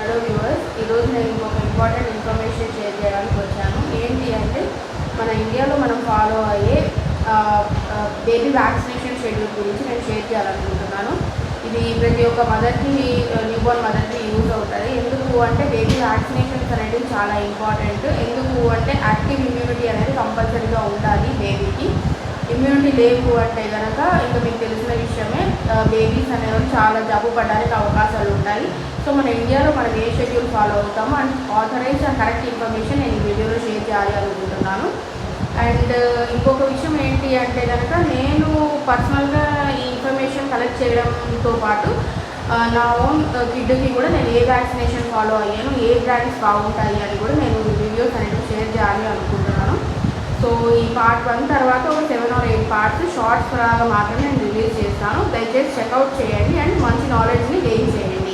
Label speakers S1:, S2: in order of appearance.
S1: Hello viewers, ఈరోజు నేను ఒక ఇంపార్టెంట్ ఇన్ఫర్మేషన్ షేర్ చేయడానికి వచ్చాను. ఏంటి అంటే మన ఇండియాలో మనం ఫాలో అయ్యే బేబీ వ్యాక్సినేషన్ షెడ్యూల్ గురించి నేను షేర్ చేయాలనుకుంటున్నాను. ఇది ప్రతి ఒక్క మదర్కి, న్యూబోర్న్ మదర్కి యూజ్ అవుతుంది. ఎందుకు అంటే బేబీ వ్యాక్సినేషన్స్ అనేవి చాలా ఇంపార్టెంట్. ఎందుకు అంటే యాక్టివ్ ఇమ్యూనిటీ అనేది కంపల్సరీగా ఉండాలి బేబీకి. ఇమ్యూనిటీ లేవు అంటే కనుక ఇంకా మీకు తెలిసిన విషయమే, బేబీస్ అనేవాళ్ళు చాలా జబ్బు పడడానికి అవకాశాలు ఉంటాయి. సో మన ఇండియాలో మనం ఏ షెడ్యూల్ ఫాలో అవుతామో and authorize and correct information నేను ఈ వీడియోలో షేర్ చేయాలి అనుకుంటున్నాను. అండ్ ఇంకొక విషయం ఏంటి అంటే కనుక నేను పర్సనల్గా ఈ ఇన్ఫర్మేషన్ కలెక్ట్ చేయడంతో పాటు నా ఓన్ కిడ్కి కూడా నేను ఏ వ్యాక్సినేషన్ ఫాలో అయ్యాను, ఏ బ్రాండ్స్ బాగుంటాయి అని కూడా నేను వీడియోస్ అనేవి షేర్ చేయాలి అనుకుంటున్నాను. సో ఈ పార్ట్ 1 తర్వాత ఒక 7 or 8 పార్ట్స్ షార్ట్స్ లాగా మాత్రమే నేను రిలీజ్ చేస్తాను. దయచేసి చెక్అవుట్ చేయండి అండ్ మంచి నాలెడ్జ్ని గెయిన్ చేయండి.